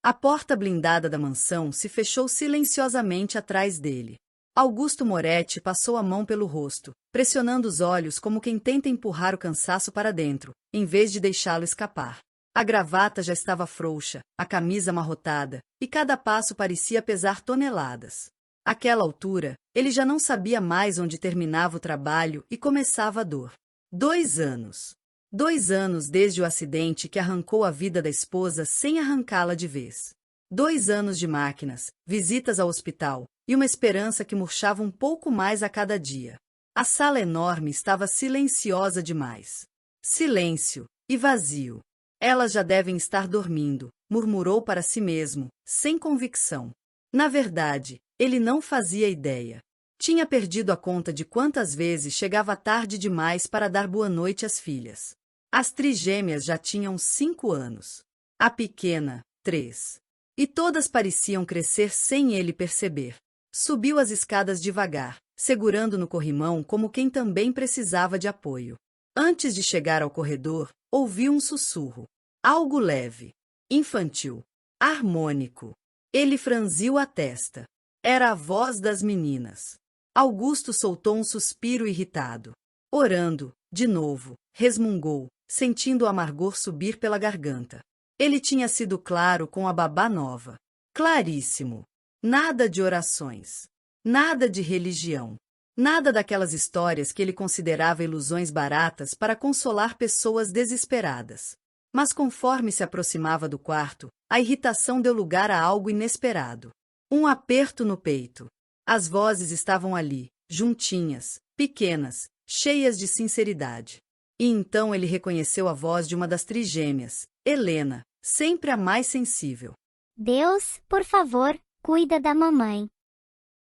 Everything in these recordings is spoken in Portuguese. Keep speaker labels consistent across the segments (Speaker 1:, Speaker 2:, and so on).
Speaker 1: A porta blindada da mansão se fechou silenciosamente atrás dele. Augusto Moretti passou a mão pelo rosto, pressionando os olhos como quem tenta empurrar o cansaço para dentro, em vez de deixá-lo escapar. A gravata já estava frouxa, a camisa amarrotada, e cada passo parecia pesar toneladas. Àquela altura, ele já não sabia mais onde terminava o trabalho e começava a dor. 2 anos. 2 anos desde o acidente que arrancou a vida da esposa sem arrancá-la de vez. 2 anos de máquinas, visitas ao hospital, e uma esperança que murchava um pouco mais a cada dia. A sala enorme estava silenciosa demais. Silêncio e vazio. Elas já devem estar dormindo, murmurou para si mesmo, sem convicção. Na verdade, ele não fazia ideia. Tinha perdido a conta de quantas vezes chegava tarde demais para dar boa noite às filhas. As trigêmeas já tinham 5 anos. A pequena, 3. E todas pareciam crescer sem ele perceber. Subiu as escadas devagar, segurando no corrimão como quem também precisava de apoio. Antes de chegar ao corredor, ouviu um sussurro. Algo leve, infantil, harmônico. Ele franziu a testa. Era a voz das meninas. Augusto soltou um suspiro irritado. Orando, de novo, resmungou, sentindo o amargor subir pela garganta. Ele tinha sido claro com a babá nova. Claríssimo. Nada de orações. Nada de religião. Nada daquelas histórias que ele considerava ilusões baratas para consolar pessoas desesperadas. Mas conforme se aproximava do quarto, a irritação deu lugar a algo inesperado. Um aperto no peito. As vozes estavam ali, juntinhas, pequenas, cheias de sinceridade. E então ele reconheceu a voz de uma das trigêmeas, Helena, sempre a mais sensível.
Speaker 2: Deus, por favor, cuida da mamãe.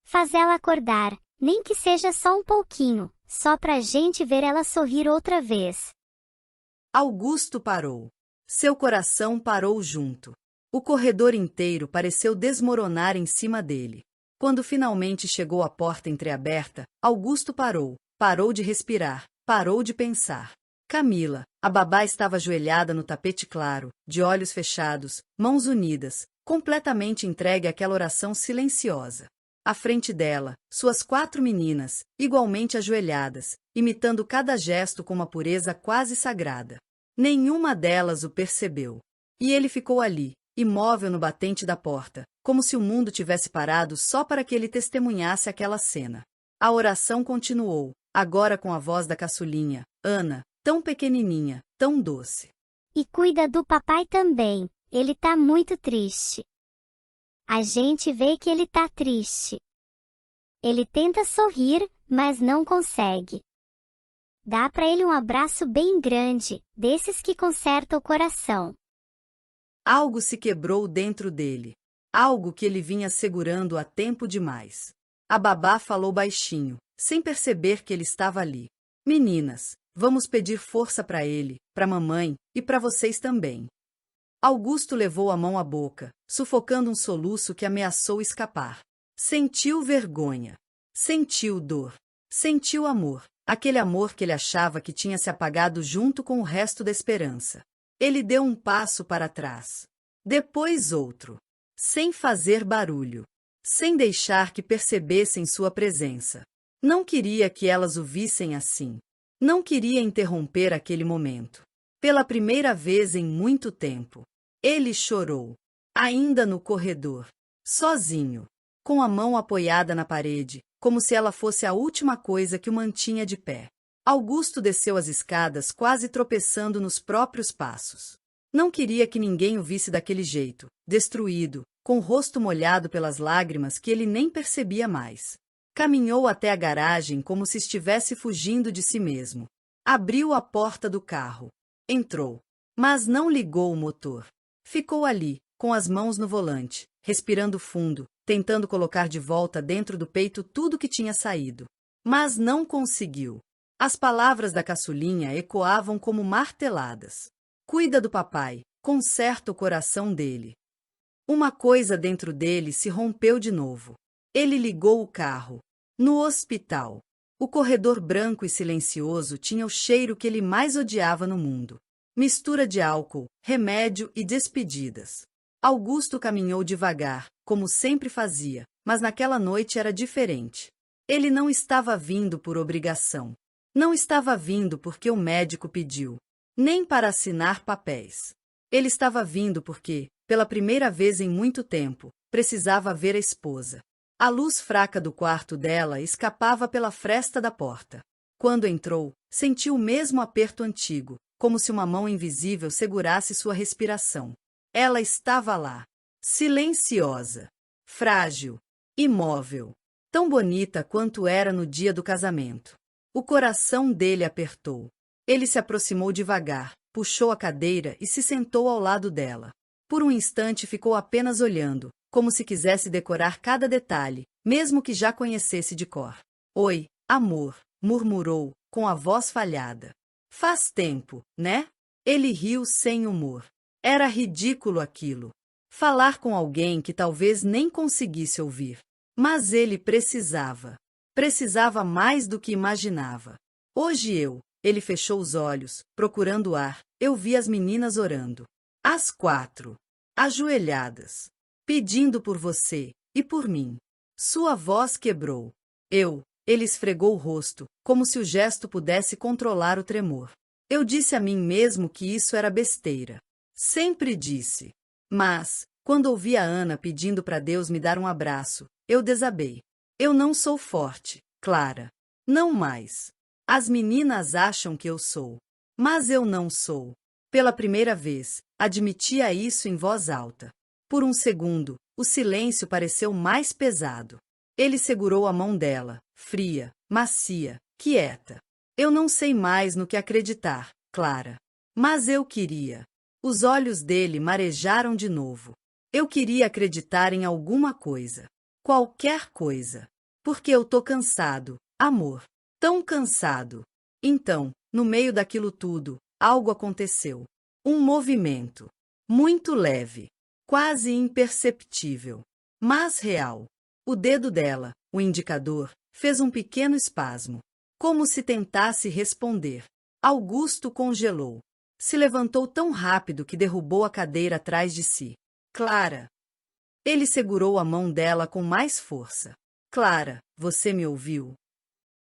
Speaker 2: Faz ela acordar, nem que seja só um pouquinho, só pra gente ver ela sorrir outra vez.
Speaker 1: Augusto parou. Seu coração parou junto. O corredor inteiro pareceu desmoronar em cima dele. Quando finalmente chegou à porta entreaberta, Augusto parou. Parou de respirar. Parou de pensar. Camila, a babá estava ajoelhada no tapete claro, de olhos fechados, mãos unidas, completamente entregue àquela oração silenciosa. À frente dela, suas 4 meninas, igualmente ajoelhadas, imitando cada gesto com uma pureza quase sagrada. Nenhuma delas o percebeu. E ele ficou ali, imóvel no batente da porta, como se o mundo tivesse parado só para que ele testemunhasse aquela cena. A oração continuou, agora com a voz da caçulinha, Ana, tão pequenininha, tão doce.
Speaker 2: E cuida do papai também, ele tá muito triste. A gente vê que ele tá triste. Ele tenta sorrir, mas não consegue. Dá pra ele um abraço bem grande, desses que conserta o coração.
Speaker 1: Algo se quebrou dentro dele. Algo que ele vinha segurando há tempo demais. A babá falou baixinho, sem perceber que ele estava ali. Meninas, vamos pedir força para ele, para mamãe e para vocês também. Augusto levou a mão à boca, sufocando um soluço que ameaçou escapar. Sentiu vergonha. Sentiu dor. Sentiu amor. Aquele amor que ele achava que tinha se apagado junto com o resto da esperança. Ele deu um passo para trás. Depois outro. Sem fazer barulho. Sem deixar que percebessem sua presença. Não queria que elas o vissem assim. Não queria interromper aquele momento. Pela primeira vez em muito tempo. Ele chorou. Ainda no corredor. Sozinho. Com a mão apoiada na parede, como se ela fosse a última coisa que o mantinha de pé. Augusto desceu as escadas quase tropeçando nos próprios passos. Não queria que ninguém o visse daquele jeito, destruído, com o rosto molhado pelas lágrimas que ele nem percebia mais. Caminhou até a garagem como se estivesse fugindo de si mesmo. Abriu a porta do carro. Entrou. Mas não ligou o motor. Ficou ali, com as mãos no volante, respirando fundo, tentando colocar de volta dentro do peito tudo que tinha saído. Mas não conseguiu. As palavras da caçulinha ecoavam como marteladas. Cuida do papai, conserta o coração dele. Uma coisa dentro dele se rompeu de novo. Ele ligou o carro. No hospital. O corredor branco e silencioso tinha o cheiro que ele mais odiava no mundo. Mistura de álcool, remédio e despedidas. Augusto caminhou devagar, como sempre fazia, mas naquela noite era diferente. Ele não estava vindo por obrigação. Não estava vindo porque o médico pediu, nem para assinar papéis. Ele estava vindo porque, pela primeira vez em muito tempo, precisava ver a esposa. A luz fraca do quarto dela escapava pela fresta da porta. Quando entrou, sentiu o mesmo aperto antigo, como se uma mão invisível segurasse sua respiração. Ela estava lá, silenciosa, frágil, imóvel, tão bonita quanto era no dia do casamento. O coração dele apertou. Ele se aproximou devagar, puxou a cadeira e se sentou ao lado dela. Por um instante ficou apenas olhando, como se quisesse decorar cada detalhe, mesmo que já conhecesse de cor. Oi, amor, murmurou, com a voz falhada. Faz tempo, né? Ele riu sem humor. Era ridículo aquilo. Falar com alguém que talvez nem conseguisse ouvir. Mas ele precisava. Precisava mais do que imaginava. Hoje ele fechou os olhos, procurando ar, eu vi as meninas orando. Às 4. Ajoelhadas. Pedindo por você, e por mim. Sua voz quebrou. Ele esfregou o rosto, como se o gesto pudesse controlar o tremor. Eu disse a mim mesmo que isso era besteira. Sempre disse. Mas, quando ouvi a Ana pedindo para Deus me dar um abraço, eu desabei. Eu não sou forte, Clara. Não mais. As meninas acham que eu sou. Mas eu não sou. Pela primeira vez, admitia isso em voz alta. Por um segundo, o silêncio pareceu mais pesado. Ele segurou a mão dela, fria, macia, quieta. Eu não sei mais no que acreditar, Clara. Mas eu queria. Os olhos dele marejaram de novo. Eu queria acreditar em alguma coisa. Qualquer coisa. Porque eu tô cansado, amor. Tão cansado. Então, no meio daquilo tudo, algo aconteceu. Um movimento. Muito leve. Quase imperceptível. Mas real. O dedo dela, o indicador, fez um pequeno espasmo. Como se tentasse responder. Augusto congelou. Se levantou tão rápido que derrubou a cadeira atrás de si. Clara. Ele segurou a mão dela com mais força. Clara, você me ouviu?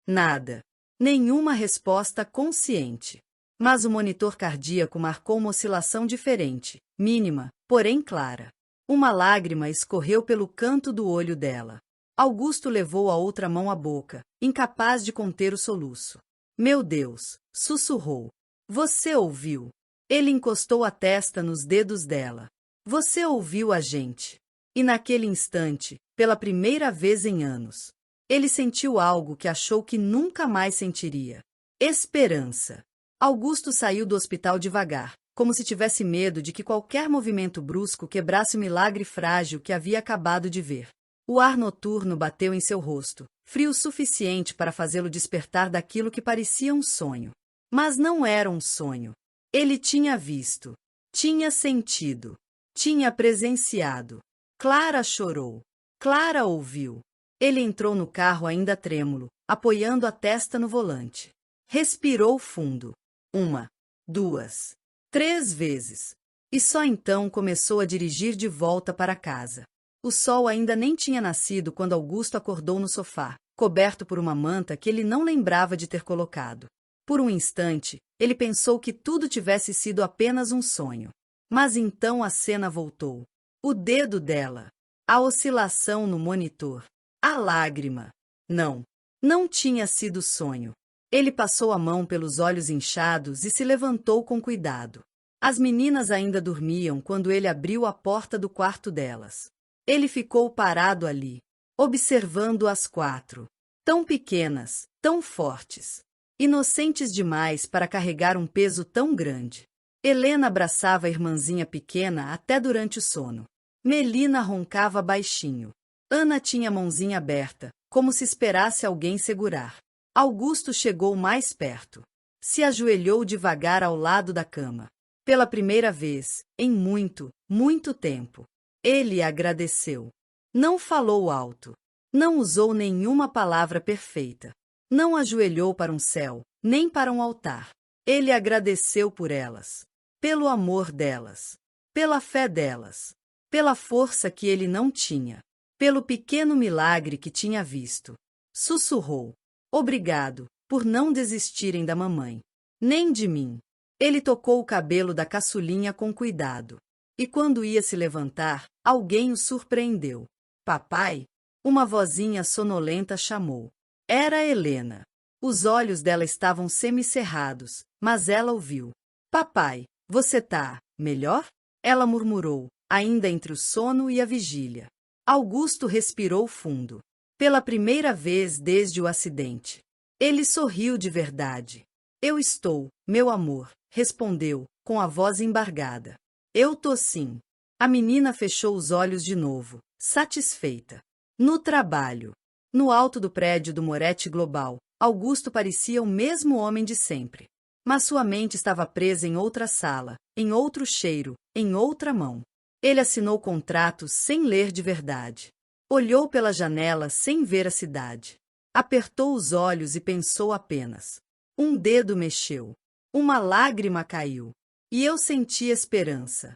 Speaker 1: Nada. Nenhuma resposta consciente. Mas o monitor cardíaco marcou uma oscilação diferente, mínima, porém clara. Uma lágrima escorreu pelo canto do olho dela. Augusto levou a outra mão à boca, incapaz de conter o soluço. Meu Deus, sussurrou. Você ouviu? Ele encostou a testa nos dedos dela. Você ouviu a gente. E naquele instante, pela primeira vez em anos, ele sentiu algo que achou que nunca mais sentiria. Esperança. Augusto saiu do hospital devagar, como se tivesse medo de que qualquer movimento brusco quebrasse o milagre frágil que havia acabado de ver. O ar noturno bateu em seu rosto, frio o suficiente para fazê-lo despertar daquilo que parecia um sonho. Mas não era um sonho. Ele tinha visto, tinha sentido, tinha presenciado. Clara chorou. Clara ouviu. Ele entrou no carro ainda trêmulo, apoiando a testa no volante. Respirou fundo. 1, 2, 3 vezes. E só então começou a dirigir de volta para casa. O sol ainda nem tinha nascido quando Augusto acordou no sofá, coberto por uma manta que ele não lembrava de ter colocado. Por um instante, ele pensou que tudo tivesse sido apenas um sonho. Mas então a cena voltou. O dedo dela. A oscilação no monitor. A lágrima. Não. Não tinha sido sonho. Ele passou a mão pelos olhos inchados e se levantou com cuidado. As meninas ainda dormiam quando ele abriu a porta do quarto delas. Ele ficou parado ali, observando as 4. Tão pequenas, tão fortes. Inocentes demais para carregar um peso tão grande. Helena abraçava a irmãzinha pequena até durante o sono. Melina roncava baixinho. Ana tinha a mãozinha aberta, como se esperasse alguém segurar. Augusto chegou mais perto. Se ajoelhou devagar ao lado da cama. Pela primeira vez, em muito, muito tempo. Ele agradeceu. Não falou alto. Não usou nenhuma palavra perfeita. Não ajoelhou para um céu, nem para um altar. Ele agradeceu por elas. Pelo amor delas. Pela fé delas. pela força que ele não tinha, pelo pequeno milagre que tinha visto. Sussurrou: obrigado, por não desistirem da mamãe. Nem de mim. Ele tocou o cabelo da caçulinha com cuidado. E quando ia se levantar, alguém o surpreendeu. Papai? Uma vozinha sonolenta chamou. Era Helena. Os olhos dela estavam semicerrados, mas ela ouviu. Papai, você tá melhor? Ela murmurou, ainda entre o sono e a vigília. Augusto respirou fundo. Pela primeira vez desde o acidente. Ele sorriu de verdade. Eu estou, meu amor, respondeu, com a voz embargada. Eu tô sim. A menina fechou os olhos de novo, satisfeita. No trabalho. No alto do prédio do Moretti Global, Augusto parecia o mesmo homem de sempre. Mas sua mente estava presa em outra sala, em outro cheiro, em outra mão. Ele assinou contratos sem ler de verdade. Olhou pela janela sem ver a cidade. Apertou os olhos e pensou apenas. Um dedo mexeu. Uma lágrima caiu. E eu senti esperança.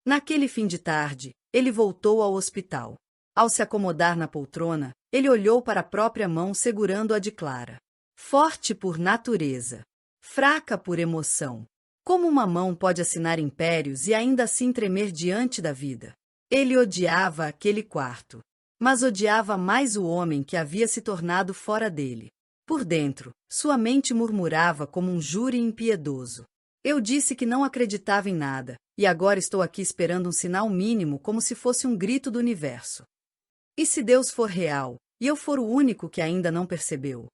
Speaker 1: Naquele fim de tarde, ele voltou ao hospital. Ao se acomodar na poltrona, ele olhou para a própria mão segurando-a de Clara. Forte por natureza. Fraca por emoção. Como uma mão pode assinar impérios e ainda assim tremer diante da vida? Ele odiava aquele quarto. Mas odiava mais o homem que havia se tornado fora dele. Por dentro, sua mente murmurava como um júri impiedoso. Eu disse que não acreditava em nada, e agora estou aqui esperando um sinal mínimo como se fosse um grito do universo. E se Deus for real, e eu for o único que ainda não percebeu?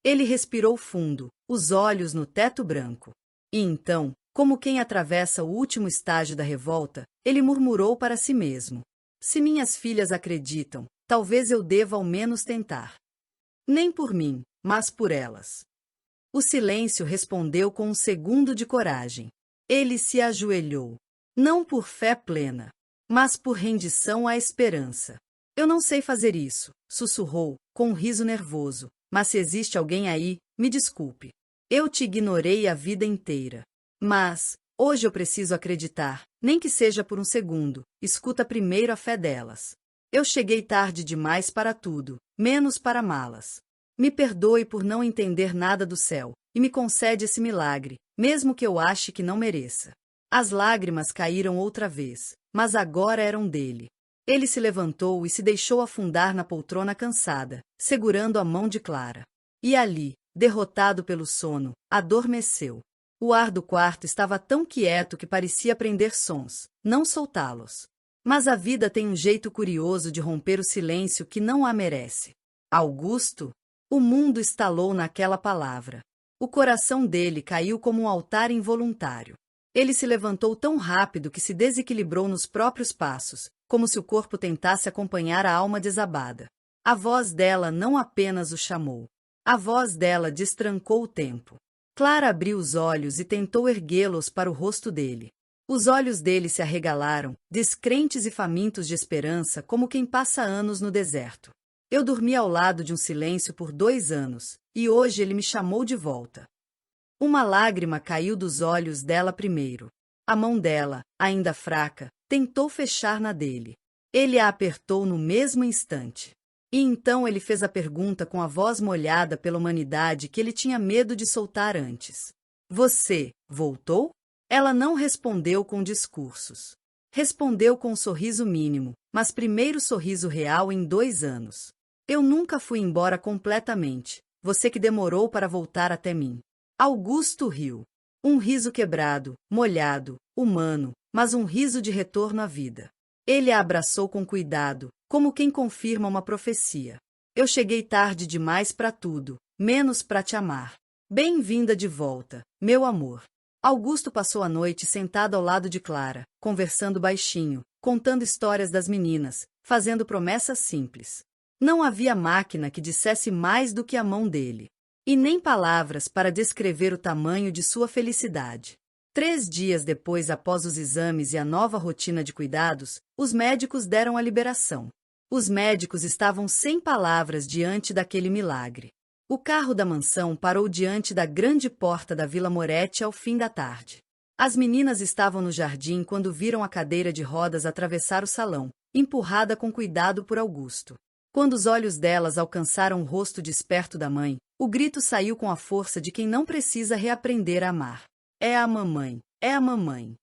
Speaker 1: Ele respirou fundo, os olhos no teto branco. E então, como quem atravessa o último estágio da revolta, ele murmurou para si mesmo. Se minhas filhas acreditam, talvez eu deva ao menos tentar. Nem por mim, mas por elas. O silêncio respondeu com um segundo de coragem. Ele se ajoelhou. Não por fé plena, mas por rendição à esperança. Eu não sei fazer isso, sussurrou, com um riso nervoso, mas se existe alguém aí, me desculpe. Eu te ignorei a vida inteira. Mas, hoje eu preciso acreditar, nem que seja por um segundo, escuta primeiro a fé delas. Eu cheguei tarde demais para tudo, menos para amá-las. Me perdoe por não entender nada do céu, e me concede esse milagre, mesmo que eu ache que não mereça. As lágrimas caíram outra vez, mas agora eram dele. Ele se levantou e se deixou afundar na poltrona cansada, segurando a mão de Clara. E ali, derrotado pelo sono, adormeceu. O ar do quarto estava tão quieto que parecia prender sons, não soltá-los. Mas a vida tem um jeito curioso de romper o silêncio que não a merece. Augusto? O mundo estalou naquela palavra. O coração dele caiu como um altar involuntário. Ele se levantou tão rápido que se desequilibrou nos próprios passos, como se o corpo tentasse acompanhar a alma desabada. A voz dela não apenas o chamou. A voz dela destrancou o tempo. Clara abriu os olhos e tentou erguê-los para o rosto dele. Os olhos dele se arregalaram, descrentes e famintos de esperança, como quem passa anos no deserto. Eu dormi ao lado de um silêncio por 2 anos, e hoje ele me chamou de volta. Uma lágrima caiu dos olhos dela primeiro. A mão dela, ainda fraca, tentou fechar na dele. Ele a apertou no mesmo instante. E então ele fez a pergunta com a voz molhada pela humanidade que ele tinha medo de soltar antes. Você voltou? Ela não respondeu com discursos. Respondeu com um sorriso mínimo, mas primeiro sorriso real em 2 anos. Eu nunca fui embora completamente, você que demorou para voltar até mim. Augusto riu. Um riso quebrado, molhado, humano, mas um riso de retorno à vida. Ele a abraçou com cuidado, como quem confirma uma profecia. Eu cheguei tarde demais para tudo, menos para te amar. Bem-vinda de volta, meu amor. Augusto passou a noite sentado ao lado de Clara, conversando baixinho, contando histórias das meninas, fazendo promessas simples. Não havia máquina que dissesse mais do que a mão dele. E nem palavras para descrever o tamanho de sua felicidade. 3 dias depois, após os exames e a nova rotina de cuidados, os médicos deram a liberação. Os médicos estavam sem palavras diante daquele milagre. O carro da mansão parou diante da grande porta da Vila Moretti ao fim da tarde. As meninas estavam no jardim quando viram a cadeira de rodas atravessar o salão, empurrada com cuidado por Augusto. Quando os olhos delas alcançaram o rosto desperto da mãe, o grito saiu com a força de quem não precisa reaprender a amar. É a mamãe, é a mamãe.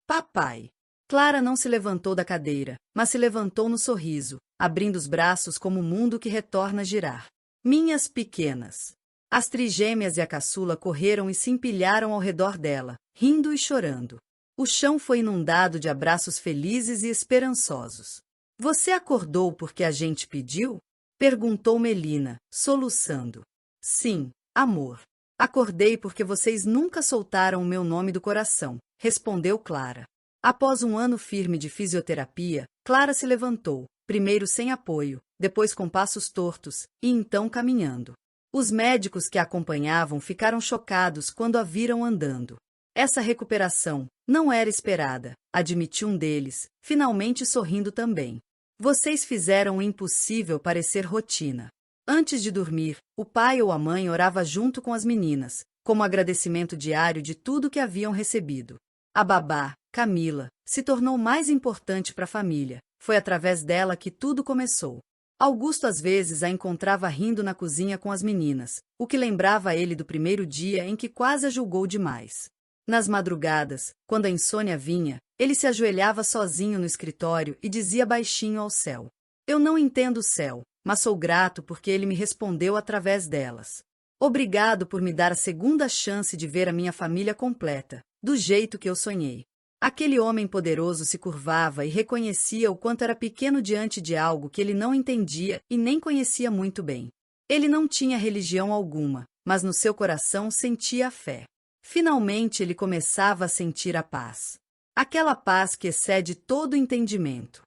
Speaker 1: Papai! Clara não se levantou da cadeira, mas se levantou no sorriso, abrindo os braços como o mundo que retorna a girar. Minhas pequenas! As trigêmeas e a caçula correram e se empilharam ao redor dela, rindo e chorando. O chão foi inundado de abraços felizes e esperançosos. Você acordou porque a gente pediu? Perguntou Melina, soluçando. Sim, amor. Acordei porque vocês nunca soltaram o meu nome do coração, respondeu Clara. Após um ano firme de fisioterapia, Clara se levantou, primeiro sem apoio, depois com passos tortos, e então caminhando. Os médicos que a acompanhavam ficaram chocados quando a viram andando. Essa recuperação não era esperada, admitiu um deles, finalmente sorrindo também. Vocês fizeram o impossível parecer rotina. Antes de dormir, o pai ou a mãe orava junto com as meninas, como agradecimento diário de tudo que haviam recebido. A babá, Camila, se tornou mais importante para a família. Foi através dela que tudo começou. Augusto às vezes a encontrava rindo na cozinha com as meninas, o que lembrava ele do primeiro dia em que quase a julgou demais. Nas madrugadas, quando a insônia vinha, ele se ajoelhava sozinho no escritório e dizia baixinho ao céu: Eu não entendo o céu, mas sou grato porque ele me respondeu através delas. Obrigado por me dar a segunda chance de ver a minha família completa, do jeito que eu sonhei. Aquele homem poderoso se curvava e reconhecia o quanto era pequeno diante de algo que ele não entendia e nem conhecia muito bem. Ele não tinha religião alguma, mas no seu coração sentia a fé. Finalmente ele começava a sentir a paz. Aquela paz que excede todo entendimento.